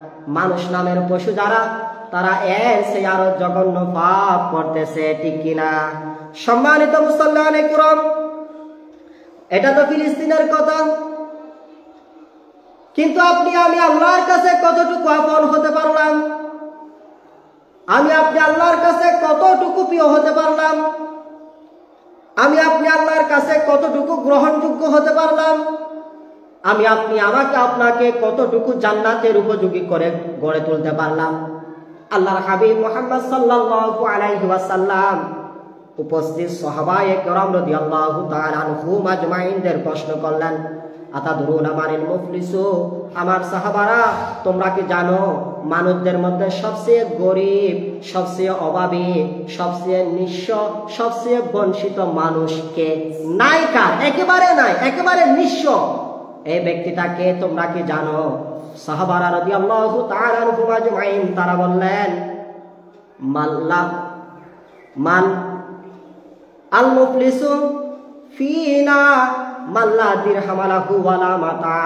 মানুষ নামের পশু যারা, তারা এর সে আরো জঘন্য পাপ করতেছে, ঠিক কিনা? সম্মানিত মুসলমান কিরাম, এটা তো ফিলিস্তিনের কথা, কিন্তু আপনি আমি আল্লাহর কাছে কতটুকু আপন হতে পারলাম? আমি আপনি আল্লাহর কাছে কতটুকু প্রিয় হতে পারলাম? আমি আপনি আল্লাহর কাছে কতটুকু গ্রহণযোগ্য হতে পারলাম? আমি আপনি আমাকে আপনাকে কতটুকু জান্নাতের উপযোগী করে গড়ে তুলতে পারলাম? আল্লাহর হাবিব মুহাম্মদ সাল্লাল্লাহু আলাইহি ওয়াসাল্লাম উপস্থিত সাহাবায়ে কেরাম রাদিয়াল্লাহু তাআলা আনহুম আজমাইনদের প্রশ্ন করলেন, আতাদরুনা মানিল মুফলিসু, আমার সাহাবারা তোমরা কি জানো মানুষদের মধ্যে সবচেয়ে গরিব, সবচেয়ে অভাবী, সবচেয়ে নিঃস্ব, সবচেয়ে বঞ্চিত মানুষকে? নাই, কার? একেবারে নাই, একেবারে নিঃস্ব। এই ব্যক্তিটাকে তোমরা কি জানো? সাহাবারা রাদিয়াল্লাহু তাআলা আনহুম আজমাইন তারা বললেন, মান আল মুফলিসু ফিনা মাল্লা দিরহাম লাহু ওয়ালা মাতা,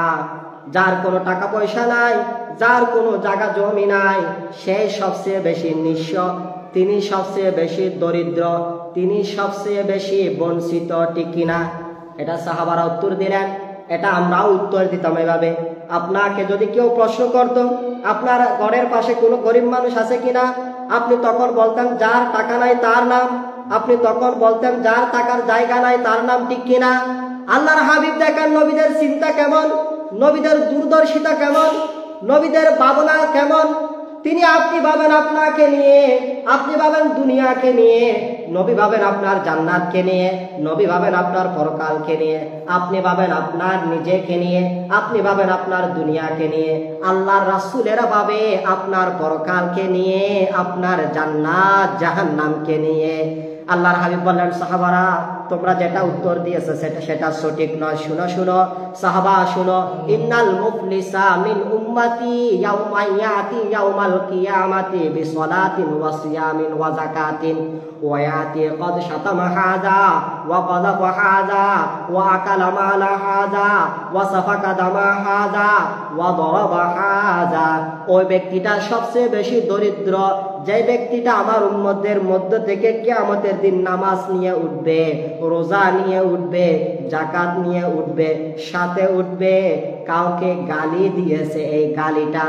যার কোনো টাকা পয়সা নাই, যার কোনো জায়গা জমি নাই, সেই সবচেয়ে বেশি নিঃস্ব, তিনি সবচেয়ে বেশি দরিদ্র, তিনি সবচেয়ে বেশি বঞ্চিত, ঠিক কিনা? এটা সাহাবারা উত্তর দিলেন। এটা আমরাও উত্তর দিতাম এভাবে। আপনাকে যদি কেউ প্রশ্ন করত আপনার ঘরের পাশে কোনো গরিব মানুষ আছে কিনা, আপনি তখন বলতেন যার টাকা নাই তার নাম, আপনি তখন বলতেন যার টাকার জায়গা নাই তার নাম, ঠিক কিনা? আল্লাহর হাবিব দেখেন নবীদের চিন্তা কেমন, নবীদের দূরদর্শিতা কেমন, নবীদের ভাবনা কেমন। তিনি আপনি ভাবেন আপনাকে নিয়ে, আপনি ভাবেন দুনিয়াকে নিয়ে, নবী ভাবেন আপনার জান্নাতকে নিয়ে, নবী ভাবেন আপনার পরকালকে নিয়ে, আপনি ভাবেন আপনার নিজেকে নিয়ে, আপনি ভাবেন আপনার দুনিয়াকে নিয়ে। আল্লাহর রাসূলেরা ভাবে আপনার পরকালকে নিয়ে, আপনার জান্নাত জাহান্নামকে নিয়ে। আল্লাহর হাবিব বললেন, সাহাবারা তোমরা যেটা উত্তর দিয়েছো সেটা সঠিক নয়। শুনো শুনো সাহাবা শুনো, ইন্নাল মুফলিসা মিন উম্মতি ইয়াউমা ইয়াতি ইয়াউমাল কিয়ামাতি বিসলাতিন ওয়া সিয়ামিন ওয়া যাকাতিন ওয়া ইয়াতি ক্বাদ শাতামা হাযা ওয়া ক্বাযাফা হাযা ওয়া আকালা মালা হাযা ওয়া সাফাকা দামা হাযা ওয়া দারাবা হাযা। ওই ব্যক্তিটা সবচেয়ে বেশি দরিদ্র, যে ব্যক্তিটা আমার উম্মতের মধ্য থেকে কিয়ামতের দিন নামাজ নিয়ে উঠবে, রোজা নিয়ে উঠবে, যাকাত নিয়ে উঠবে, সাথে উঠবে কাউকে গালি দিয়েছে এই গালিটা,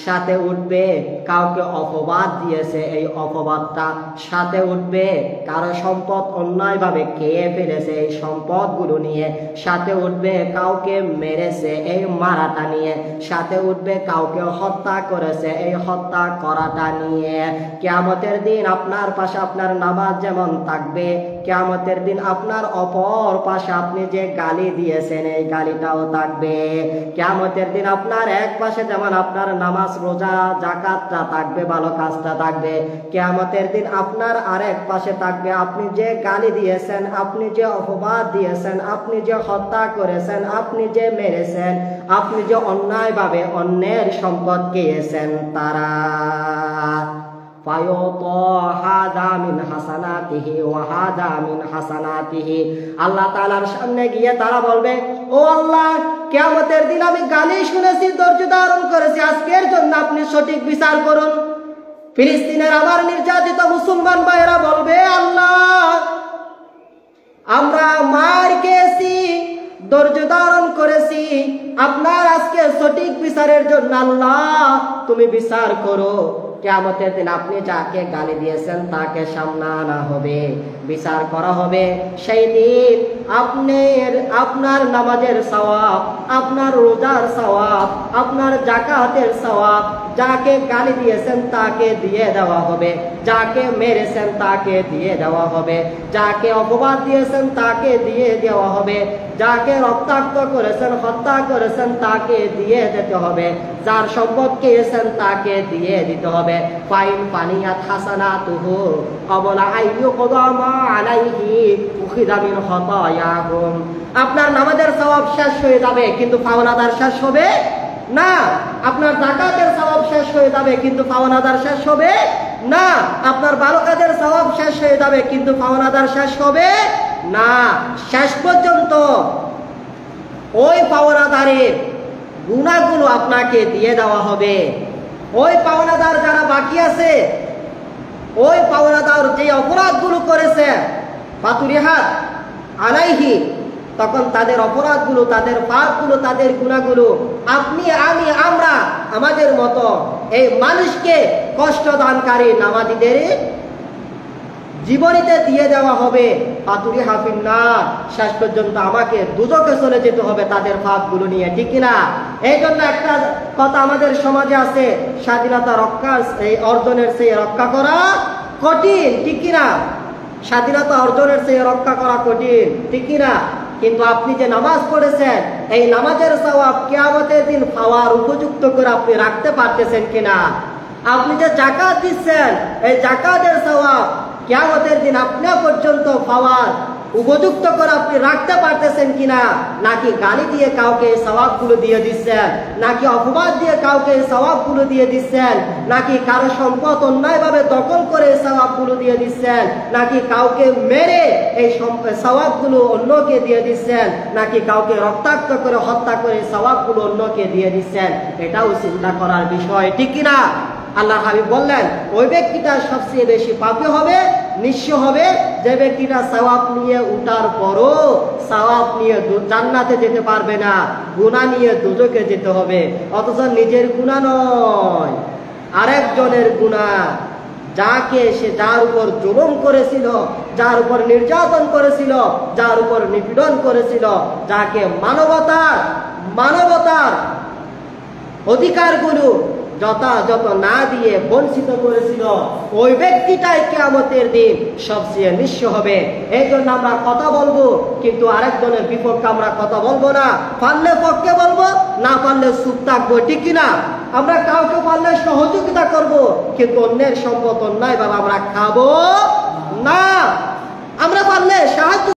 সাথে উঠবে কাউকে অপবাদ দিয়েছে এই অপবাদটা, সাথে উঠবে কারো সম্পদ অন্যায়ভাবে খেয়ে ফেলেছে এই সম্পদগুলো নিয়ে, সাথে উঠবে কাউকে মেরেছে এই মারাটা নিয়ে, সাথে উঠবে কাউকে হত্যা করেছে এই হত্যা করাটা নিয়ে। কিয়ামতের দিন আপনার পাশে আপনার নামাজ যেমন থাকবে, কিয়ামতের দিন আপনার অপর পাশে আপনি যে গালি দিয়েছেন এই গালিটাও থাকবে। কিয়ামতের দিন আপনার এক পাশে যেমন আপনার নামাজ রোজা যাকাতটা থাকবে, ভালো কাজটা থাকবে, কিয়ামতের দিন আপনার আরেক পাশে থাকবে আপনি যে গালি দিয়েছেন, আপনি যে অপবাদ দিয়েছেন, আপনি যে হত্যা করেছেন, আপনি যে মেরেছেন, আপনি যে অন্যায়ভাবে অন্যের সম্পদ খেয়েছেন তারা। আল্লাহ তাআলার সামনে গিয়ে তারা বলবে, ও আল্লাহ কিয়ামতের দিন আমি গালি শুনেছি, ধৈর্য ধারণ করেছি, আজকের জন্য আপনি সঠিক বিচার করুন। ফিলিস্তিনের আমার নির্যাতিত মুসলমান ভাইয়েরা বলবে, আল্লাহ আমরা মার খেয়েছি, ধৈর্য ধারণ করেছি, আপনার আজকে সঠিক বিচারের জন্য আল্লাহ তুমি বিচার করো। কিয়ামতের দিন আপনি যাকে গালি দিয়েছেন তাকে সামনে আনা হবে, বিচার করা হবে। সেই দিন আপনার নামাজের সওয়াব, আপনার রোজার সওয়াব, আপনার যাকাতের সওয়াব যাকে গালি দিয়েছেন তাকে দিয়ে দেওয়া হবে, যাকে মেরেছেন তাকে দিয়ে দেওয়া হবে, যাকে অপবাদ দিয়েছেন তাকে দিয়ে দেওয়া হবে, যাকে রক্তাক্ত করেছেন হত্যা করেছেন তাকে দিয়ে দিতে হবে, যার সম্পদ খেয়েছেন তাকে দিয়ে দিতে হবে। ফাইন পানিয়াত হাসানাতুহু ক্বাবলা আইয়ুকদা মা আলাইহি উখিযা মিন খাতায়াহুম। আপনার নামাজের সওয়াব শেষ হয়ে যাবে কিন্তু পাওনাদার শেষ হবে না। আপনার যাকাতের সওয়াব শেষ হয়ে যাবে কিন্তু পাওনাদার শেষ হবে না। আপনার ভালো কাজের সওয়াব শেষ হয়ে যাবে কিন্তু পাওনাদার শেষ হবে না। শেষ পর্যন্ত ওই পাওনাদারের গুনাহগুলো আপনাকে দিয়ে দেওয়া হবে। ওই পাওনাদার যারা বাকি আছে, ওই পাওনাদার যে অপরাধগুলো করেছে, ফাতুরিহাত আলাইহি, তখন তাদের অপরাধগুলো, তাদের পাপগুলো, তাদের গুনাহগুলো আপনি, আমি, আমরা, আমাদের মতো এই মানুষকে কষ্ট দানকারী নামাজীদের জীবনীতে দিয়ে দেওয়া হবে। পাতুরি হাফিন না, শেষ পর্যন্ত আমাকে দুজকে চলে যেতে হবে তাদের পাপগুলো নিয়ে, ঠিক কিনা? এই জন্য একটা কথা আমাদের সমাজে আছে, স্বাধীনতা রক্ষা এই অর্জনের চেয়ে রক্ষা করা কঠিন, ঠিক কিনা? স্বাধীনতা অর্জনের চেয়ে রক্ষা করা কঠিন, ঠিক কিনা? কিন্তু আপনি যে নামাজ পড়েছেন, এই নামাজের সওয়াব কিয়ামতের দিন পাওয়ার উপযুক্ত করে আপনি রাখতে পারতেছেন কিনা? আপনি যে যাকাত দিচ্ছেন, এই যাকাতের সওয়াব কিয়ামতের দিন আপনি পর্যন্ত পাওয়ার উপযুক্ত করে আপনি রাখতে পারতেছেন কিনা? নাকি গালি দিয়ে কাউকে সওয়াবগুলো দিয়ে দিচ্ছেন, নাকি অপবাদ দিয়ে কাউকে সওয়াবগুলো দিয়ে দিচ্ছেন, নাকি কারো সম্পদ অন্যায়ভাবে দখল করে সওয়াবগুলো দিয়ে দিচ্ছেন, নাকি কাউকে মেরে এই সওয়াবগুলো অন্যকে দিয়ে দিচ্ছেন, নাকি কাউকে রক্তাক্ত করে হত্যা করে সওয়াবগুলো অন্যকে দিয়ে দিচ্ছেন? এটাও চিন্তা করার বিষয়, ঠিক কিনা? আল্লাহ হাবিব বললেন, ওই ব্যক্তিটা সবচেয়ে বেশি পাপী হবে, নিঃস্ব হবে, যে ব্যক্তিটা সওয়াব নিয়ে উঠার পরও সওয়াব নিয়ে জান্নাতে যেতে পারবে না, গুনাহ নিয়ে দুজকে যেতে হবে। অথচ নিজের গুনাহ নয়, আরেকজনের গুনাহ, যাকে সে, যার উপর জুলুম করেছিল, যার উপর নির্যাতন করেছিল, যার উপর নিপীড়ন করেছিল, যাকে মানবতার অধিকারগুলো যথাযথ না দিয়ে বঞ্চিত করেছিল, ওই ব্যক্তিটাই কিয়ামতের দিন সবচেয়ে নিঃস্ব হবে। এই জন্য আমরা কথা বলবো, কিন্তু আরেকজনের বিপক্ষে আমরা কথা বলবো না। পারলে পক্ষে বলবো, না পারলে চুপ থাকবো, ঠিক কিনা? আমরা কাউকে পারলে সহযোগিতা করব, কিন্তু অন্যের সম্পদ অন্যায় ভাবে আমরা খাবো না।